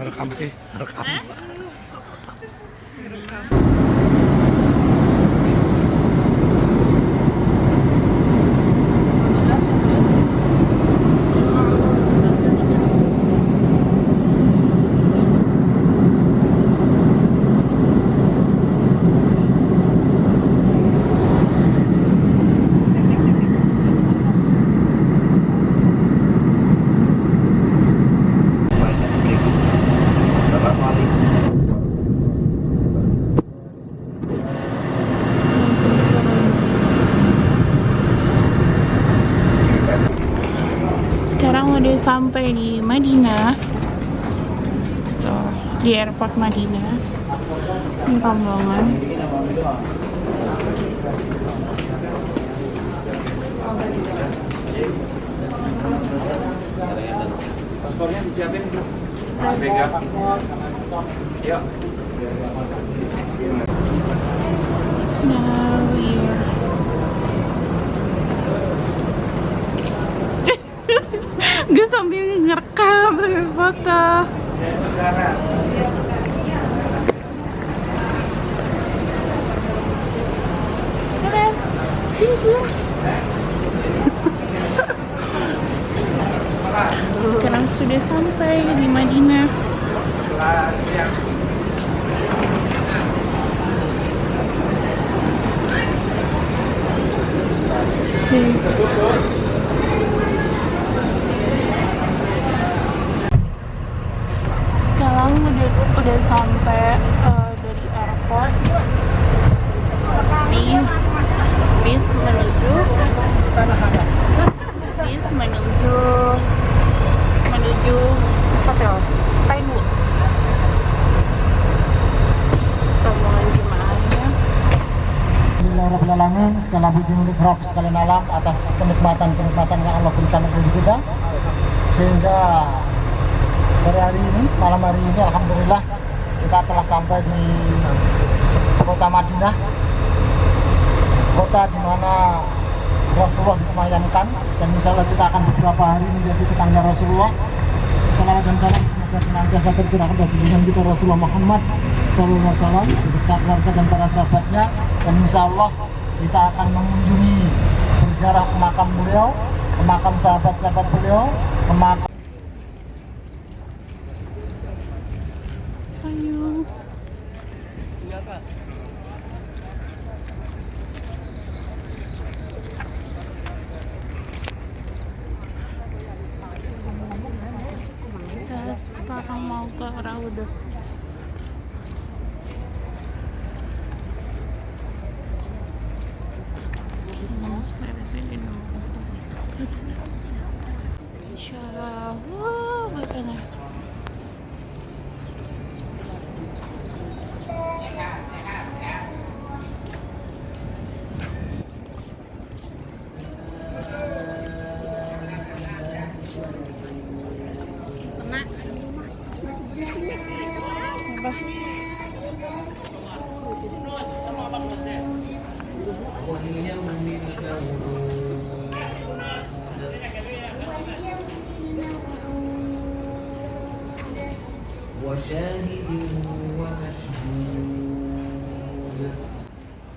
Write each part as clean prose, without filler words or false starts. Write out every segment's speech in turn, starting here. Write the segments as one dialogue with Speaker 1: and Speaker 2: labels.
Speaker 1: ngerekam sih, ngerekam.
Speaker 2: Sekarang udah sampai di Madinah. Tuh, di airport Madinah. Ini rombongan.
Speaker 3: Paspornya disiapin, pegang. Yuk.
Speaker 2: Now we're gue sambil ngerekam, sambil foto. Keren. Thank you. Sekarang sudah sampai di Madinah. Sekarang udah sampai dari airport. Nih, bis menuju hotel Taiwu. Rombongan jemaahnya.
Speaker 4: Alhamdulillahirrahmanirrahim. Segala puji milik Rabb sekalian alam atas kenikmatan yang Allah berikan kepada kita, sehingga sore hari ini, malam hari ini, alhamdulillah kita telah sampai di kota Madinah, kota di mana Rasulullah disemayamkan, dan misalnya kita akan beberapa hari menjadi tetangga Rasulullah. Salawat dan salam semoga senantiasa tercurahkan bagi junjungan kita Rasulullah Muhammad sallallahu alaihi wasallam beserta keluarga dan para sahabatnya, dan insya Allah kita akan mengunjungi berziarah ke makam beliau, ke makam sahabat-sahabat beliau, ke makam.
Speaker 2: Ayo. Kita sekarang mau ke Raudah. Insyaallah. Wah, bagaimana?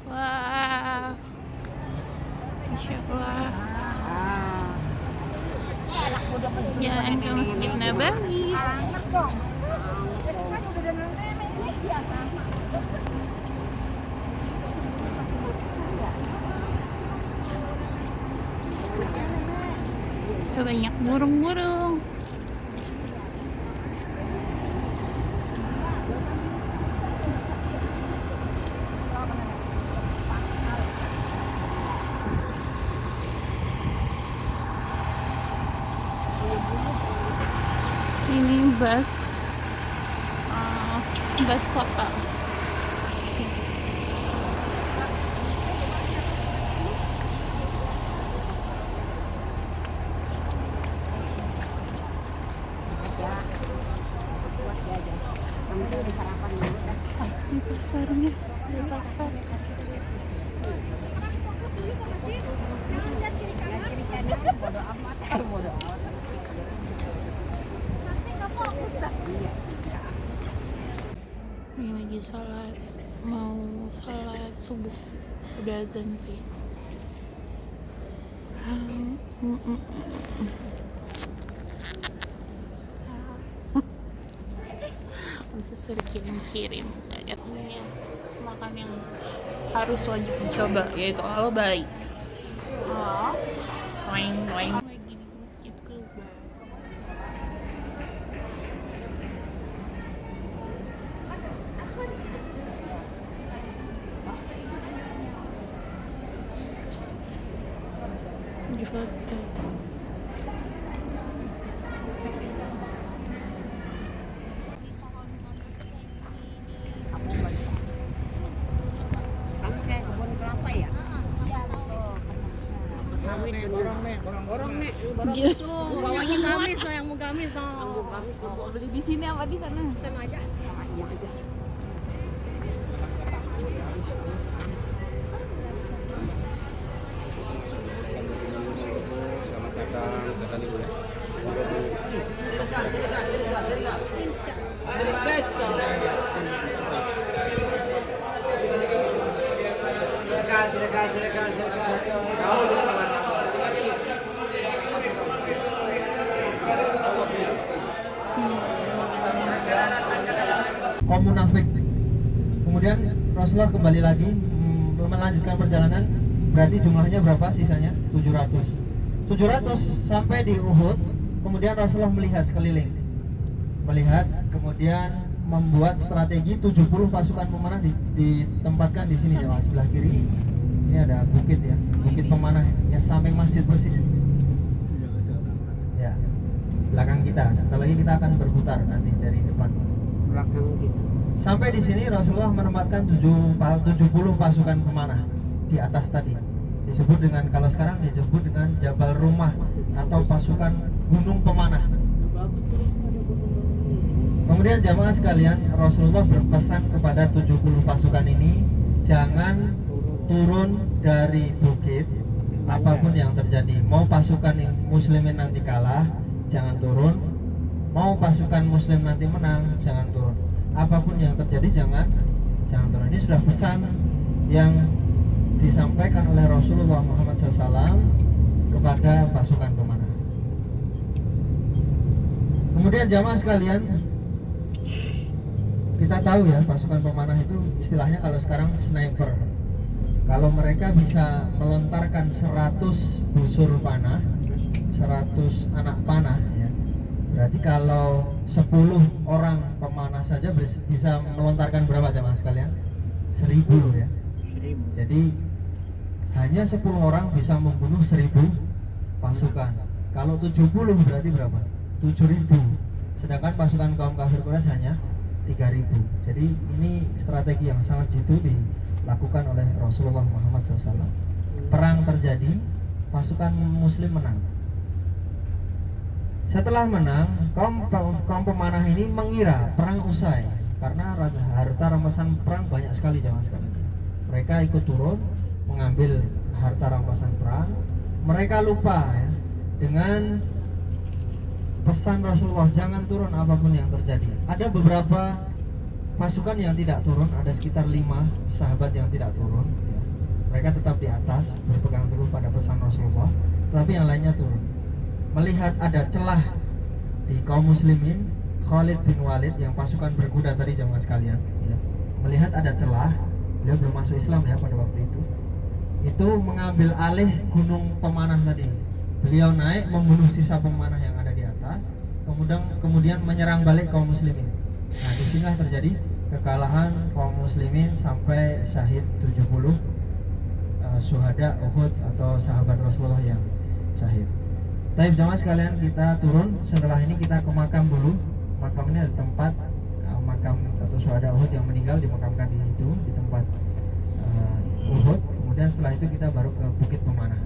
Speaker 2: Wah, Masya Allah. Jalan ke Masjid Nabawi. Banyak burung-burung. Ini bus kota. Di pasarnya, di pasar. lagi sholat, mau sholat subuh, udah azan sih. Bisa suruh kirim ayatnya makan yang harus wajib dicoba, yaitu al-baik. Toing toing lagi di masjid Kuba. Di foto.
Speaker 1: Sama kayak kebun kelapa ya? Sawit borong nih, borong nih, borong
Speaker 2: Iya.
Speaker 1: itu. Bawanya gamis loh, yang mau gamis dong.
Speaker 2: Beli di sini apa di sana?
Speaker 1: Sana aja. Iya aja.
Speaker 5: Selamat datang, silakan Ibu ya.
Speaker 4: Kaum munafik. Kemudian Rasulullah kembali lagi melanjutkan perjalanan. Berarti jumlahnya berapa sisanya? 700 sampai di Uhud. Kemudian Rasulullah melihat sekeliling, kemudian membuat strategi 70 pasukan pemanah ditempatkan di sini jemaah sebelah kiri. Ini ada bukit ya, bukit pemanah ya, samping masjid persis. Ya, belakang kita. Sebentar lagi kita akan berputar nanti dari depan.
Speaker 1: Belakang gitu.
Speaker 4: Sampai di sini Rasulullah menempatkan 70 pasukan pemanah di atas tadi. Disebut dengan, kalau sekarang disebut dengan Jabal Rumah atau pasukan gunung pemanah. Kemudian jamaah sekalian, Rasulullah berpesan kepada 70 pasukan ini jangan turun dari bukit apapun yang terjadi. Mau pasukan muslimin nanti kalah, jangan turun. Mau pasukan muslim nanti menang, jangan turun. Apapun yang terjadi jangan turun. Ini sudah pesan yang disampaikan oleh Rasulullah Muhammad SAW kepada pasukan pemanah. Kemudian jamaah sekalian, kita tahu ya pasukan pemanah itu istilahnya kalau sekarang sniper. Kalau mereka bisa melontarkan 100 busur panah, 100 anak panah ya, berarti kalau 10 orang pemanah saja bisa melontarkan berapa jamaah sekalian? 1000 ya. Jadi hanya 10 orang bisa membunuh 1000 pasukan. Kalau 70 berarti berapa? 7000. Sedangkan pasukan kaum kafir Quraisy hanya 3000. Jadi ini strategi yang sangat jitu dilakukan oleh Rasulullah Muhammad SAW. Perang terjadi, pasukan muslim menang. Setelah menang, kaum pemanah ini mengira perang usai karena harta rampasan perang banyak sekali jamaah sekalian. Mereka ikut turun mengambil harta rampasan perang. Mereka lupa ya, dengan pesan Rasulullah jangan turun apapun yang terjadi. Ada beberapa pasukan yang tidak turun, ada sekitar 5 sahabat yang tidak turun ya. Mereka tetap di atas berpegang teguh pada pesan Rasulullah, tetapi yang lainnya turun. Melihat ada celah di kaum muslimin, Khalid bin Walid yang pasukan berkuda tadi jamaah sekalian ya, melihat ada celah, beliau belum masuk Islam ya pada waktu itu mengambil alih gunung pemanah tadi. Beliau naik membunuh sisa pemanah yang ada di atas, kemudian menyerang balik kaum muslimin. Nah, disinilah terjadi kekalahan kaum muslimin sampai syahid 70 syuhada Uhud atau sahabat Rasulullah yang syahid. Taib jamaah sekalian, kita turun. Setelah ini kita ke makam dulu. Makam ini ada tempat makam atau syuhada Uhud yang meninggal dimakamkan di itu, di tempat Uhud. Kemudian setelah itu kita baru ke Bukit Pemanah.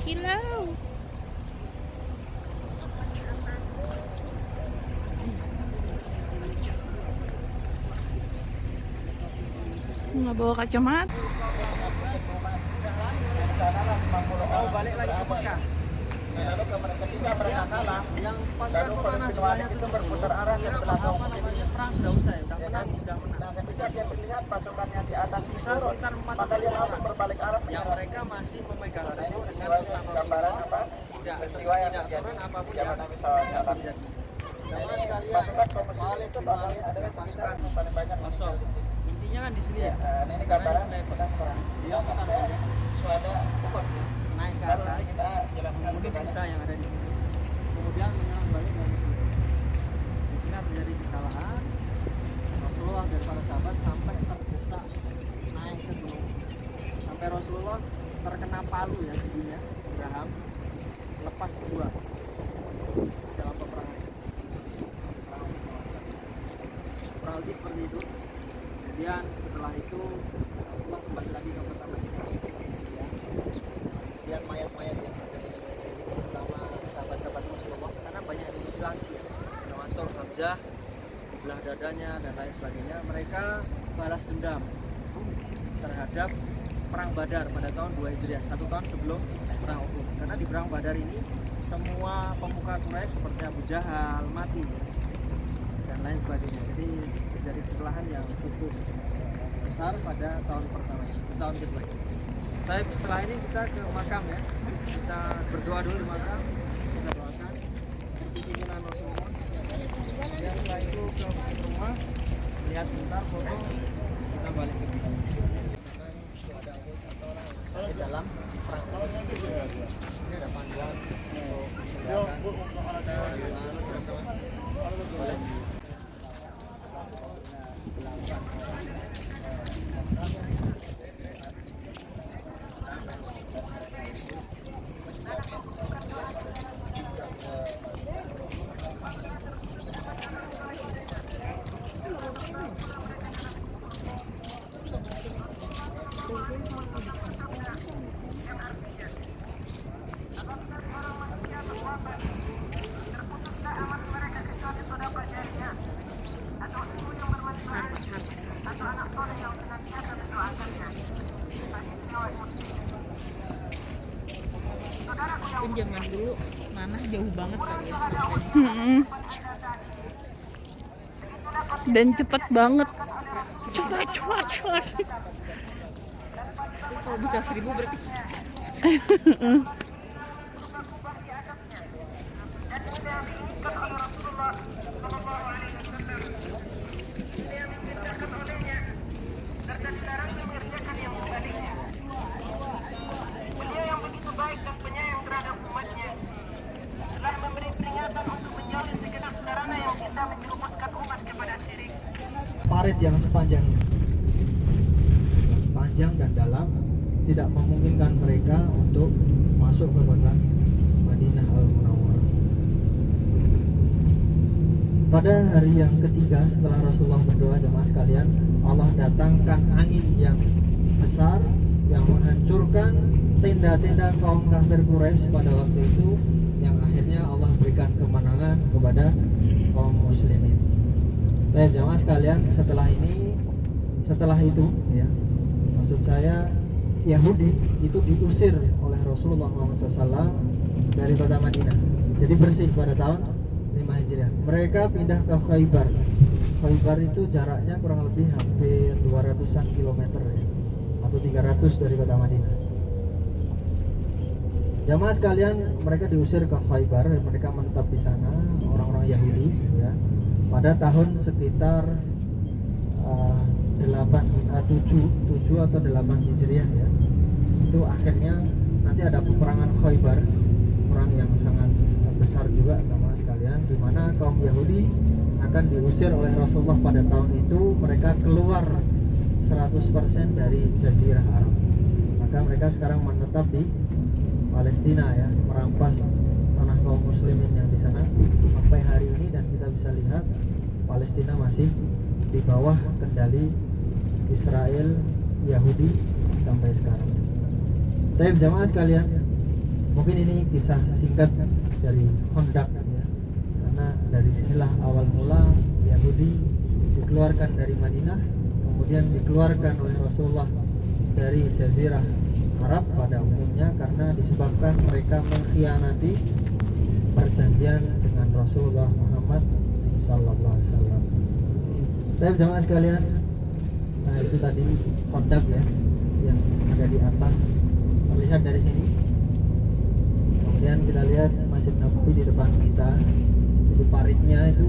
Speaker 2: Cilau. Nggak bawa kacamata.
Speaker 4: Oh, balik lagi ke Mekah. Lalu ketika mereka kalah, yang pasukan pemanah jumlahnya 70 berputar arah ke belakang
Speaker 6: perang sudah usai, udah menang.
Speaker 4: Nah, ketika dia melihat pasukannya di atas
Speaker 6: Sisa
Speaker 4: itu,
Speaker 6: sekitar 40
Speaker 4: maka dia langsung
Speaker 6: orang
Speaker 4: berbalik arah
Speaker 6: yang mereka masih memegang
Speaker 4: Nah, ini
Speaker 6: teguh dengan
Speaker 4: sebuah
Speaker 6: pesan
Speaker 4: gambaran
Speaker 6: Rasulullah.
Speaker 4: apa?
Speaker 6: Tidak
Speaker 4: Peristiwa yang
Speaker 6: tidak
Speaker 4: terjadi
Speaker 6: turun apapun
Speaker 4: di zaman
Speaker 6: yang
Speaker 4: Nabi SAW.
Speaker 6: terjadi.
Speaker 4: Nah, ini pasukan kaum muslimin itu totalnya ada sekitar paling banyak
Speaker 6: Kosong.
Speaker 4: di sini.
Speaker 6: Intinya kan di sini ya.
Speaker 4: Nah, ini gambaran bekas perang.
Speaker 6: Dia bukan
Speaker 4: Suada
Speaker 6: naik ke
Speaker 4: baru
Speaker 6: atas,
Speaker 4: nanti kita jelaskan lebih
Speaker 6: membunuh
Speaker 4: banyak.
Speaker 6: sisa yang ada di sini. Kemudian menyerang balik dari sini. Di sini terjadi kekalahan. Rasulullah dan para sahabat sampai terdesak naik ke gunung. Sampai Rasulullah terkena palu ya giginya, geraham, lepas dua dalam peperangan. Kurang lebih seperti itu. Kemudian setelah itu Rasulullah kembali lagi ke kota Madinah. Kemudian mayat-mayat yang ada di sini, terutama sahabat-sahabat Rasulullah, karena banyak dimutilasi ya, termasuk Hamzah, belah dadanya dan lain sebagainya. Mereka balas dendam terhadap perang Badar pada tahun 2 Hijriah, 1 tahun sebelum perang Uhud. Karena di perang Badar ini semua pemuka Quraisy seperti Abu Jahal mati dan lain sebagainya. Jadi terjadi kekalahan yang cukup besar pada tahun pertama, tahun kedua. Baik, setelah ini kita ke makam ya. Kita berdoa dulu di makam. Kita doakan pimpinan Rasulullah. Dan setelah itu ke rumah, lihat sebentar foto, kita balik ke bis. Di dalam perang. Ini ada panduan untuk boleh.
Speaker 1: Kan zaman dulu mana jauh banget kali ya.
Speaker 2: Dan cepet banget. Cepat.
Speaker 1: Kalau bisa 1000 berarti
Speaker 4: parit yang sepanjang ini, panjang dan dalam, tidak memungkinkan mereka untuk masuk ke kota Madinah Al-Munawwarah. Pada hari yang ketiga setelah Rasulullah berdoa, jemaah sekalian, Allah datangkan angin yang besar yang menghancurkan tenda-tenda kaum kafir Quraisy pada waktu itu, yang akhirnya Allah berikan kemenangan kepada kaum muslimin. Dan jemaah sekalian, setelah itu ya, maksud saya Yahudi itu diusir oleh Rasulullah SAW dari kota Madinah. Jadi bersih pada tahun 5 Hijriah. Mereka pindah ke Khaybar. Khaybar itu jaraknya kurang lebih hampir 200-an kilometer ya, atau 300 dari kota Madinah. Jamaah sekalian, mereka diusir ke Khaybar dan mereka menetap di sana, orang-orang Yahudi ya. Pada tahun sekitar 7 atau 8 Hijriah ya. Itu akhirnya nanti ada peperangan Khaybar, perang yang sangat besar juga sama sekalian, di mana kaum Yahudi akan diusir oleh Rasulullah pada tahun itu. Mereka keluar 100% dari Jazirah Arab. Maka mereka sekarang menetap di Palestina ya, merampas tanah kaum muslimin yang di sana sampai hari ini, dan kita bisa lihat Palestina masih di bawah kendali Israel, Yahudi sampai sekarang. Tapi jamaah sekalian, mungkin ini kisah singkat dari Khandaq ya, karena dari sinilah awal mula Yahudi dikeluarkan dari Madinah, kemudian dikeluarkan oleh Rasulullah dari Jazirah Arab pada umumnya karena disebabkan mereka mengkhianati perjanjian dengan Rasulullah Muhammad Sallallahu Alaihi Wasallam.
Speaker 6: Tapi jamaah sekalian, nah itu tadi kondak ya yang ada di atas terlihat dari sini. Kemudian kita lihat Masjid Nabawi di depan kita. Jadi paritnya itu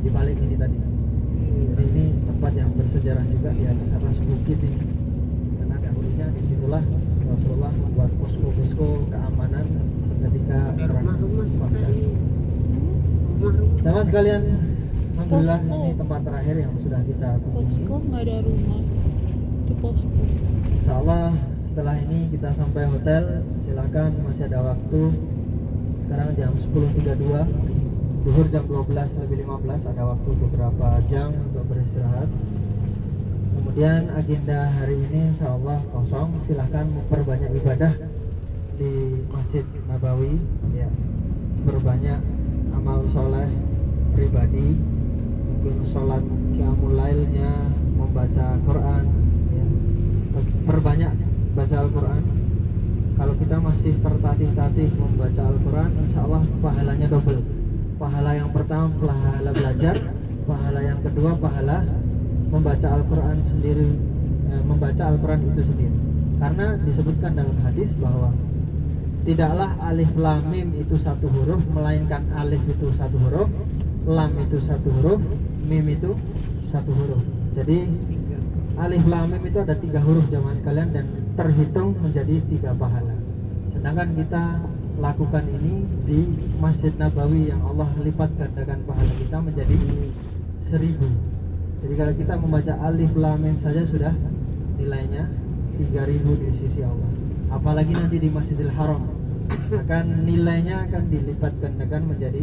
Speaker 6: di balik ini tadi. Jadi ini tempat yang bersejarah juga di atas bukit ini. Karena dahulunya disitulah Rasulullah membuat posko-posko keamanan ketika perang Badar. Jamaah sekalian, alhamdulillah
Speaker 2: Posko.
Speaker 6: ini tempat terakhir yang sudah kita kunjungi.
Speaker 2: Posko nggak ada rumah di posko.
Speaker 6: Insya Allah setelah ini kita sampai hotel. Silakan, masih ada waktu. Sekarang jam 10.32, duhur jam 12:15, ada waktu beberapa jam untuk beristirahat. Kemudian agenda hari ini insya Allah kosong. Silakan memperbanyak ibadah di Masjid Nabawi ya. Berbanyak amal soleh pribadi, mungkin sholat qiyamul lailnya, membaca Quran ya. Perbanyak baca Al-Quran. Kalau kita masih tertatih-tatih membaca Al-Quran, insya Allah pahalanya double. Pahala yang pertama pahala belajar, pahala yang kedua pahala membaca Al-Quran sendiri, membaca Al-Quran itu sendiri. Karena disebutkan dalam hadis bahwa tidaklah alif lam mim itu satu huruf, melainkan alif itu satu huruf, lam itu satu huruf, mim itu satu huruf. Jadi alif lam mim itu ada 3 huruf jamaah sekalian dan terhitung menjadi 3 pahala. Sedangkan kita lakukan ini di Masjid Nabawi yang Allah lipat gandakan pahala kita menjadi 1000. Jadi kalau kita membaca alif lam mim saja sudah nilainya 3000 di sisi Allah. Apalagi nanti di Masjidil Haram akan nilainya akan dilipat gandakan menjadi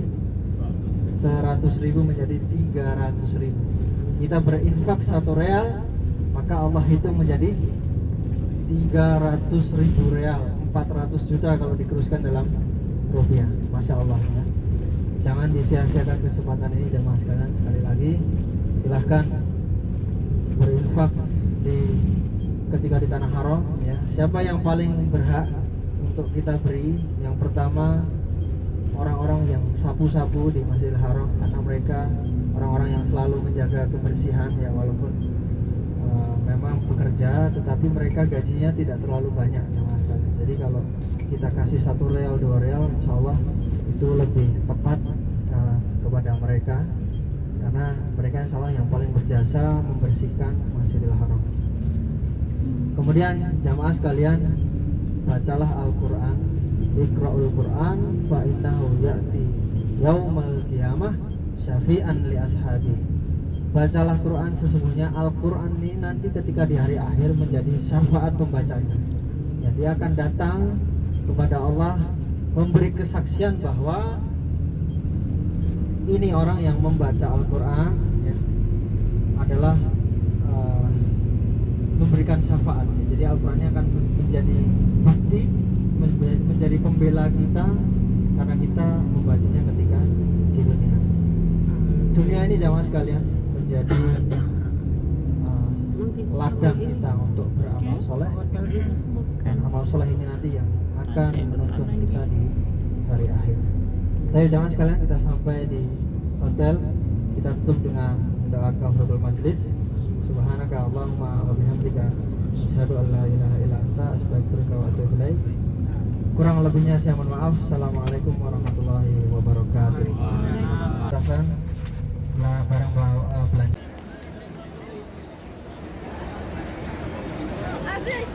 Speaker 6: 100.000 menjadi 300.000. Kita berinfak 1 real, maka Allah hitung menjadi 300.000 real, 400 juta kalau dikuruskan dalam rupiah. Masya Allah ya. Jangan disia-siakan kesempatan ini jamaah sekalian. Sekali lagi silahkan berinfak ketika di tanah haram ya. Siapa yang paling berhak untuk kita beri? Yang pertama orang-orang yang sapu-sapu di Masjidil Haram, karena mereka orang-orang yang selalu menjaga kebersihan ya, walaupun memang bekerja tetapi mereka gajinya tidak terlalu banyak jamaah sekalian. Jadi kalau kita kasih 1 real 2 real insya Allah itu lebih tepat kepada mereka, karena mereka insya Allah yang paling berjasa membersihkan Masjidil Haram. Kemudian jamaah sekalian, bacalah Al-Quran, Iqra'ul Quran fa innahu ya'ti yaumal qiyamah syafi'an li ashabi. Bacalah Quran, sesungguhnya Al-Quran ini nanti ketika di hari akhir menjadi syafaat pembacanya ya. Dia akan datang kepada Allah memberi kesaksian bahwa ini orang yang membaca Al-Quran ya, adalah memberikan syafaat ya. Jadi Al-Qurannya akan menjadi bukti, menjadi pembela kita karena kita membacanya ketika di dunia. Dunia ini jamaah sekalian menjadi ladang kita untuk beramal soleh. Dan amal soleh ini nanti yang akan menuntun kita di hari akhir. Tapi jangan sekalian kita sampai di hotel, kita tutup dengan doa kafaratul majlis. Subhanaka Allahumma wa bihamdika asyhadu an la ilaha illa anta astaghfiruka wa atubu ilaik. Kurang lebihnya saya mohon maaf. Assalamualaikum warahmatullahi wabarakatuh. Silakan barang belanja.
Speaker 1: Asik,